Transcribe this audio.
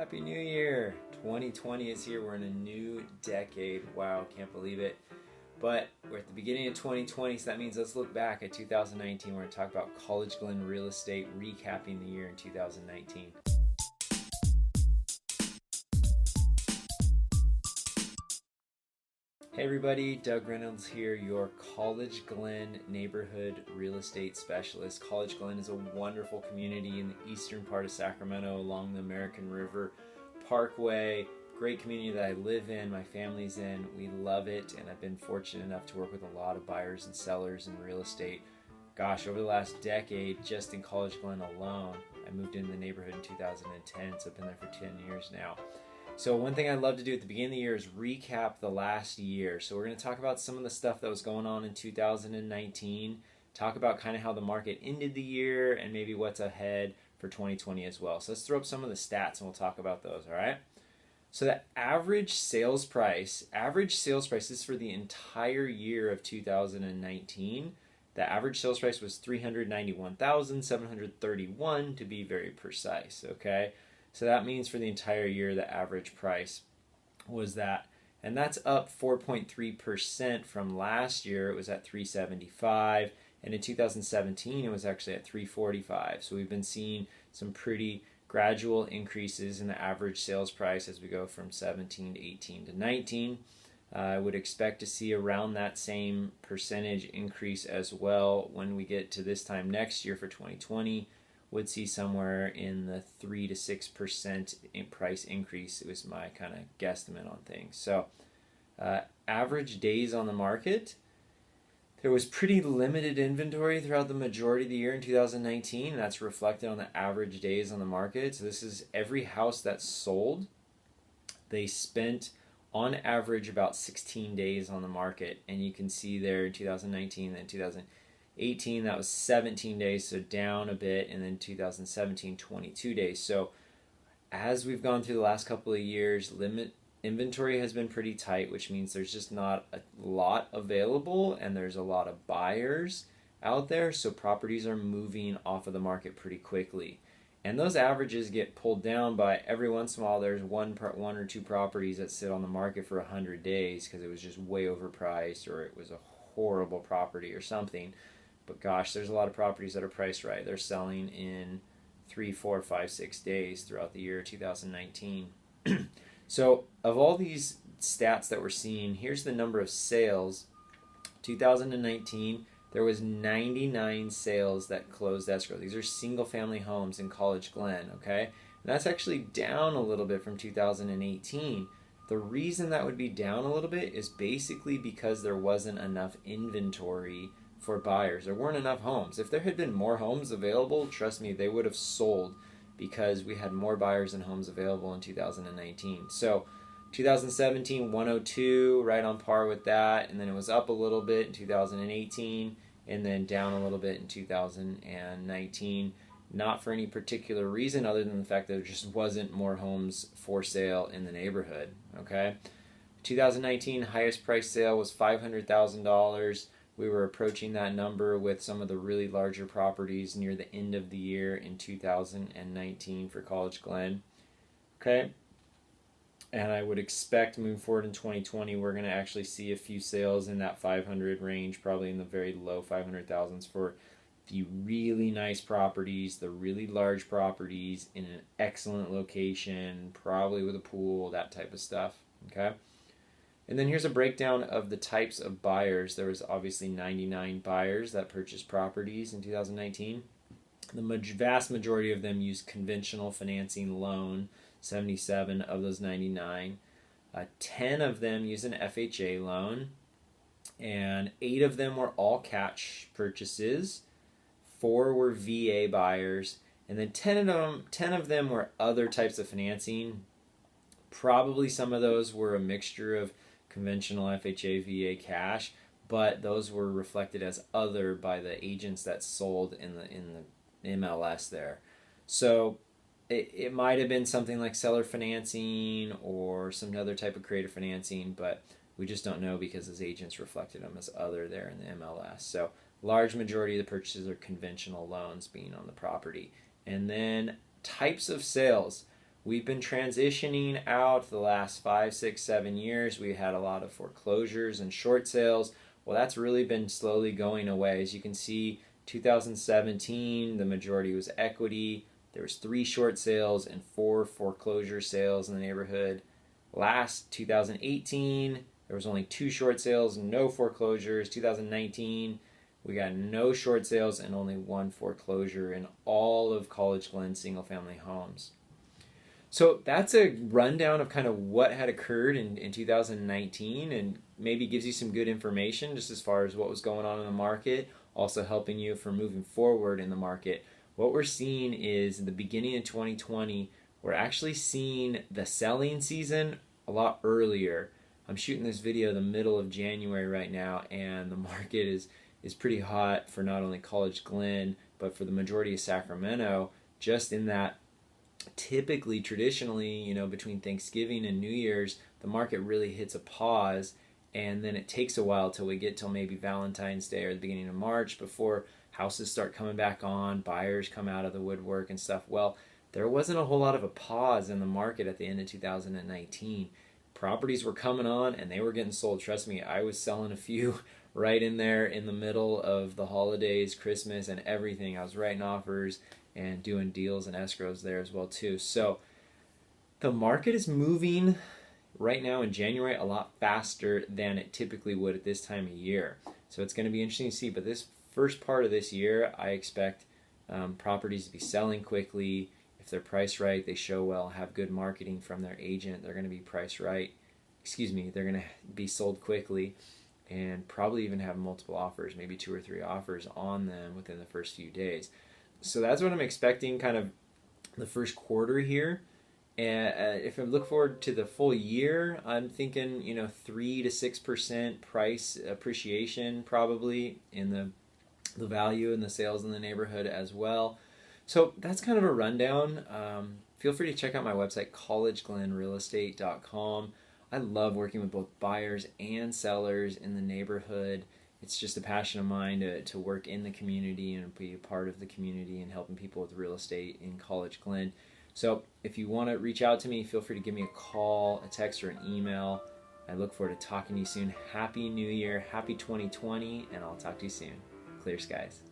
Happy New Year! 2020 is here. We're in a new decade. Wow, can't believe it. But we're at the beginning of 2020, so that means let's look back at 2019. We're going to talk about College-Glen real estate, recapping the year in 2019. Hey everybody, Doug Reynolds here, your College-Glen neighborhood real estate specialist. College-Glen is a wonderful community in the eastern part of Sacramento along the American River Parkway. Great community that I live in, my family's in. We love it, and I've been fortunate enough to work with a lot of buyers and sellers in real estate. Gosh, over the last decade, just in College-Glen alone, I moved into the neighborhood in 2010, so I've been there for 10 years now. So one thing I love to do at the beginning of the year is recap the last year. So we're going to talk about some of the stuff that was going on in 2019, talk about kind of how the market ended the year, and maybe what's ahead for 2020 as well. So let's throw up some of the stats and we'll talk about those, all right? So the average sales price is for the entire year of 2019. The average sales price was $391,731 to be very precise, okay? So that means for the entire year, the average price was that. And that's up 4.3% from last year. It was at $375. And in 2017, it was actually at $345. So we've been seeing some pretty gradual increases in the average sales price as we go from 17 to 18 to 19. I would expect to see around that same percentage increase as well when we get to this time next year for 2020. Would see somewhere in the 3 to 6% in price increase. It was my kind of guesstimate on things. So average days on the market, there was pretty limited inventory throughout the majority of the year in 2019. That's reflected on the average days on the market. So this is every house that's sold. They spent on average about 16 days on the market. And you can see there in 2019 and 2018, that was 17 days, so down a bit, and then 2017, 22 days. So as we've gone through the last couple of years, inventory has been pretty tight, which means there's just not a lot available, and there's a lot of buyers out there, so properties are moving off of the market pretty quickly. And those averages get pulled down by every once in a while there's one or two properties that sit on the market for 100 days because it was just way overpriced or it was a horrible property or something. But gosh, there's a lot of properties that are priced right. They're selling in 3, 4, 5, 6 days throughout the year 2019. So of all these stats that we're seeing, here's the number of sales. 2019, there was 99 sales that closed escrow. These are single-family homes in College-Glen, okay? And that's actually down a little bit from 2018. The reason that would be down a little bit is basically because there wasn't enough inventory for buyers. There weren't enough homes. If there had been more homes available, trust me, they would have sold because we had more buyers and homes available in 2019. So 2017, 102, right on par with that, and then it was up a little bit in 2018 and then down a little bit in 2019. Not for any particular reason other than the fact that there just wasn't more homes for sale in the neighborhood, okay? 2019 highest price sale was $500,000. We were approaching that number with some of the really larger properties near the end of the year in 2019 for College-Glen. Okay? And I would expect moving forward in 2020, we're going to actually see a few sales in that 500 range, probably in the very low 500,000s for the really nice properties, the really large properties in an excellent location, probably with a pool, that type of stuff. Okay? And then here's a breakdown of the types of buyers. There was obviously 99 buyers that purchased properties in 2019. The vast majority of them used conventional financing loan, 77 of those 99. 10 of them used an FHA loan, and 8 of them were all cash purchases. 4 were VA buyers, and then 10 of them were other types of financing. Probably some of those were a mixture of conventional FHA, VA, cash, but those were reflected as other by the agents that sold in the MLS there. So it might have been something like seller financing or some other type of creative financing, but we just don't know because those agents reflected them as other there in the MLS. So large majority of the purchases are conventional loans being on the property. And then types of sales. we've been transitioning out the last 5, 6, 7 years. We had a lot of foreclosures and short sales. Well, that's really been slowly going away. As you can see, 2017, the majority was equity. There was 3 short sales and 4 foreclosure sales in the neighborhood. Last 2018, there was only 2 short sales and no foreclosures. 2019, we got no short sales and only 1 foreclosure in all of College-Glen single-family homes. So that's a rundown of kind of what had occurred in 2019, and maybe gives you some good information just as far as what was going on in the market, also helping you for moving forward in the market. What we're seeing is in the beginning of 2020, we're actually seeing the selling season a lot earlier. I'm shooting this video the middle of January right now, and the market is pretty hot for not only College-Glen, but for the majority of Sacramento, just in that typically, traditionally, between Thanksgiving and New Year's, the market really hits a pause, and then it takes a while till we get till maybe Valentine's Day or the beginning of March before houses start coming back on, buyers come out of the woodwork and stuff. Well, there wasn't a whole lot of a pause in the market at the end of 2019. Properties were coming on and they were getting sold. Trust me, I was selling a few right in there in the middle of the holidays, Christmas, and everything. I was writing offers and doing deals and escrows there as well too. So the market is moving right now in January a lot faster than it typically would at this time of year. So it's going to be interesting to see. But this first part of this year, I expect properties to be selling quickly. If they're priced right, they show well, have good marketing from their agent, they're going to be priced right. They're going to be sold quickly and probably even have multiple offers, maybe 2 or 3 offers on them within the first few days. So that's what I'm expecting kind of the first quarter here. And if I look forward to the full year, I'm thinking 3 to 6% price appreciation probably in the value and the sales in the neighborhood as well. So that's kind of a rundown. Feel free to check out my website, collegeglenrealestate.com. I love working with both buyers and sellers in the neighborhood. It's just a passion of mine to work in the community and be a part of the community and helping people with real estate in College-Glen. So if you want to reach out to me, feel free to give me a call, a text, or an email. I look forward to talking to you soon. Happy New Year, happy 2020, and I'll talk to you soon. Clear skies.